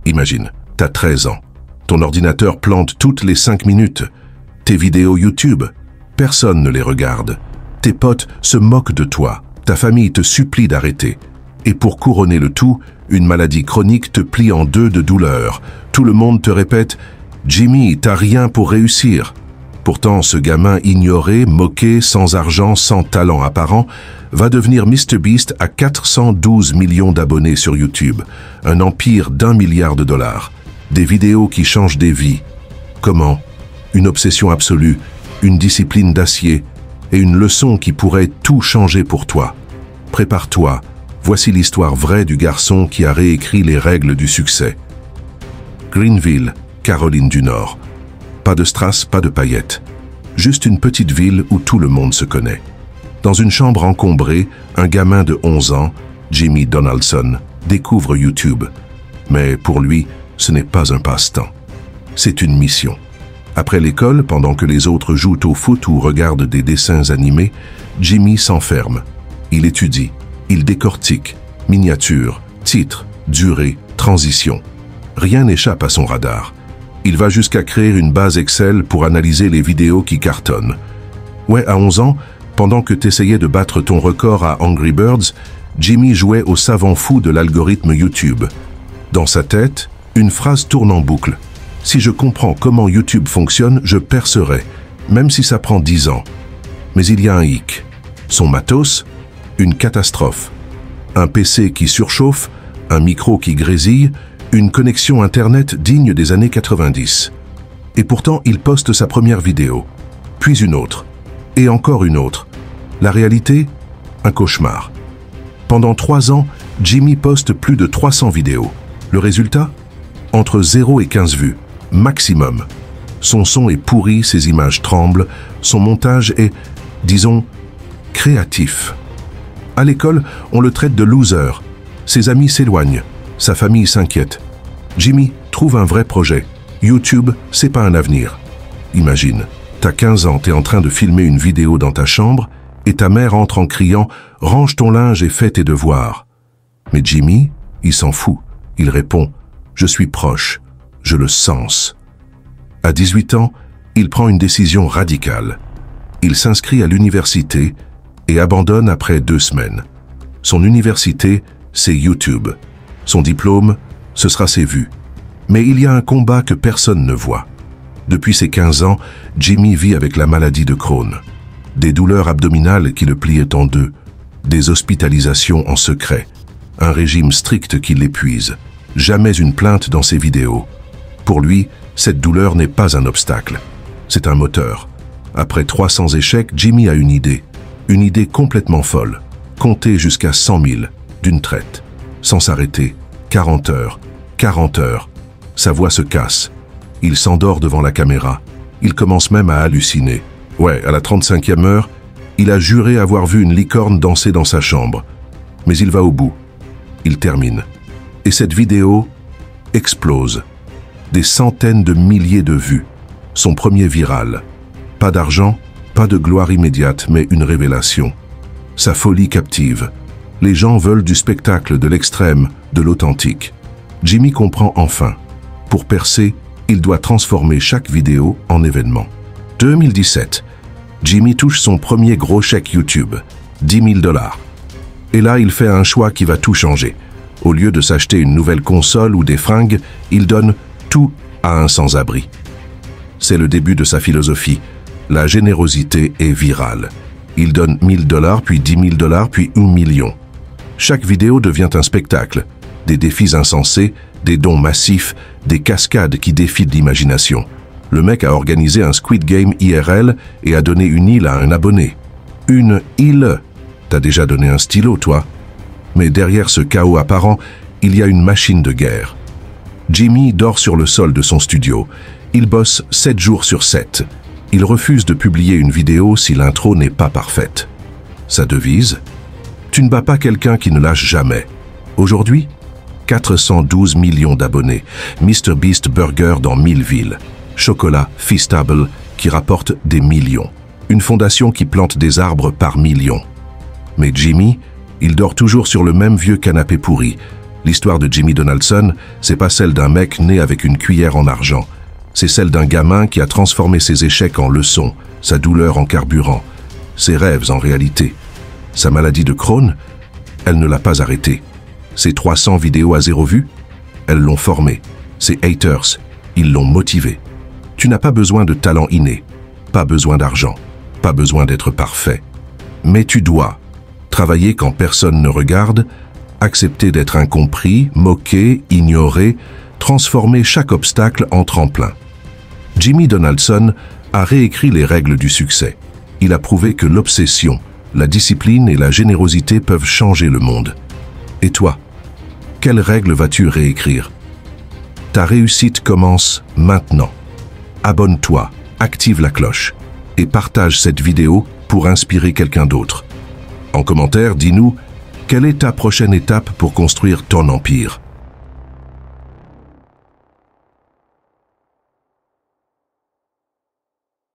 Imagine, t'as 13 ans. Ton ordinateur plante toutes les 5 minutes. Tes vidéos YouTube, personne ne les regarde. Tes potes se moquent de toi. Ta famille te supplie d'arrêter. Et pour couronner le tout, une maladie chronique te plie en deux de douleur. Tout le monde te répète « Jimmy, t'as rien pour réussir ». Pourtant, ce gamin ignoré, moqué, sans argent, sans talent apparent, va devenir MrBeast à 412 millions d'abonnés sur YouTube. Un empire d'1 milliard de dollars. Des vidéos qui changent des vies. Comment? Une obsession absolue, une discipline d'acier et une leçon qui pourrait tout changer pour toi. Prépare-toi. Voici l'histoire vraie du garçon qui a réécrit les règles du succès. Greenville, Caroline du Nord. Pas de strass, pas de paillettes. Juste une petite ville où tout le monde se connaît. Dans une chambre encombrée, un gamin de 11 ans, Jimmy Donaldson, découvre YouTube. Mais pour lui, ce n'est pas un passe-temps. C'est une mission. Après l'école, pendant que les autres jouent au foot ou regardent des dessins animés, Jimmy s'enferme. Il étudie, il décortique, miniature, titre, durée, transition. Rien n'échappe à son radar. Il va jusqu'à créer une base Excel pour analyser les vidéos qui cartonnent. Ouais, à 11 ans, pendant que t'essayais de battre ton record à Angry Birds, Jimmy jouait au savant fou de l'algorithme YouTube. Dans sa tête, une phrase tourne en boucle. Si je comprends comment YouTube fonctionne, je percerai, même si ça prend 10 ans. Mais il y a un hic. Son matos, une catastrophe. Un PC qui surchauffe, un micro qui grésille, une connexion Internet digne des années 90. Et pourtant, il poste sa première vidéo, puis une autre, et encore une autre. La réalité? Un cauchemar. Pendant 3 ans, Jimmy poste plus de 300 vidéos. Le résultat? Entre 0 et 15 vues, maximum. Son son est pourri, ses images tremblent, son montage est, disons, créatif. À l'école, on le traite de loser. Ses amis s'éloignent. Sa famille s'inquiète. Jimmy trouve un vrai projet. YouTube, c'est pas un avenir. Imagine, t'as 15 ans, t'es en train de filmer une vidéo dans ta chambre et ta mère entre en criant « Range ton linge et fais tes devoirs ». Mais Jimmy, il s'en fout. Il répond « Je suis proche, je le sens ». À 18 ans, il prend une décision radicale. Il s'inscrit à l'université et abandonne après 2 semaines. Son université, c'est YouTube. Son diplôme, ce sera ses vues. Mais il y a un combat que personne ne voit. Depuis ses 15 ans, Jimmy vit avec la maladie de Crohn. Des douleurs abdominales qui le pliaient en deux, des hospitalisations en secret, un régime strict qui l'épuise, jamais une plainte dans ses vidéos. Pour lui, cette douleur n'est pas un obstacle, c'est un moteur. Après 300 échecs, Jimmy a une idée complètement folle, compter jusqu'à 100 000, d'une traite. Sans s'arrêter, 40 heures, sa voix se casse. Il s'endort devant la caméra. Il commence même à halluciner. Ouais, à la 35e heure, il a juré avoir vu une licorne danser dans sa chambre. Mais il va au bout. Il termine. Et cette vidéo explose. Des centaines de milliers de vues. Son premier viral. Pas d'argent, pas de gloire immédiate, mais une révélation. Sa folie captive. Les gens veulent du spectacle, de l'extrême, de l'authentique. Jimmy comprend enfin. Pour percer, il doit transformer chaque vidéo en événement. 2017. Jimmy touche son premier gros chèque YouTube, 10 000 $. Et là, il fait un choix qui va tout changer. Au lieu de s'acheter une nouvelle console ou des fringues, il donne tout à un sans-abri. C'est le début de sa philosophie. La générosité est virale. Il donne 1 000 $, puis 10 000 $, puis 1 million. Chaque vidéo devient un spectacle. Des défis insensés, des dons massifs, des cascades qui défient l'imagination. Le mec a organisé un Squid Game IRL et a donné une île à un abonné. Une île? T'as déjà donné un stylo, toi? Mais derrière ce chaos apparent, il y a une machine de guerre. Jimmy dort sur le sol de son studio. Il bosse 7 jours sur 7. Il refuse de publier une vidéo si l'intro n'est pas parfaite. Sa devise? Tu ne bats pas quelqu'un qui ne lâche jamais. Aujourd'hui, 412 millions d'abonnés. MrBeast Burger dans 1000 villes. Chocolat Feastable qui rapporte des millions. Une fondation qui plante des arbres par millions. Mais Jimmy, il dort toujours sur le même vieux canapé pourri. L'histoire de Jimmy Donaldson, c'est pas celle d'un mec né avec une cuillère en argent. C'est celle d'un gamin qui a transformé ses échecs en leçons, sa douleur en carburant, ses rêves en réalité. Sa maladie de Crohn, elle ne l'a pas arrêté. Ses 300 vidéos à 0 vues, elles l'ont formé. Ses haters, ils l'ont motivé. Tu n'as pas besoin de talent inné, pas besoin d'argent, pas besoin d'être parfait. Mais tu dois travailler quand personne ne regarde, accepter d'être incompris, moqué, ignoré, transformer chaque obstacle en tremplin. Jimmy Donaldson a réécrit les règles du succès. Il a prouvé que l'obsession, la discipline et la générosité peuvent changer le monde. Et toi, quelles règles vas-tu réécrire? Ta réussite commence maintenant. Abonne-toi, active la cloche et partage cette vidéo pour inspirer quelqu'un d'autre. En commentaire, dis-nous, quelle est ta prochaine étape pour construire ton empire?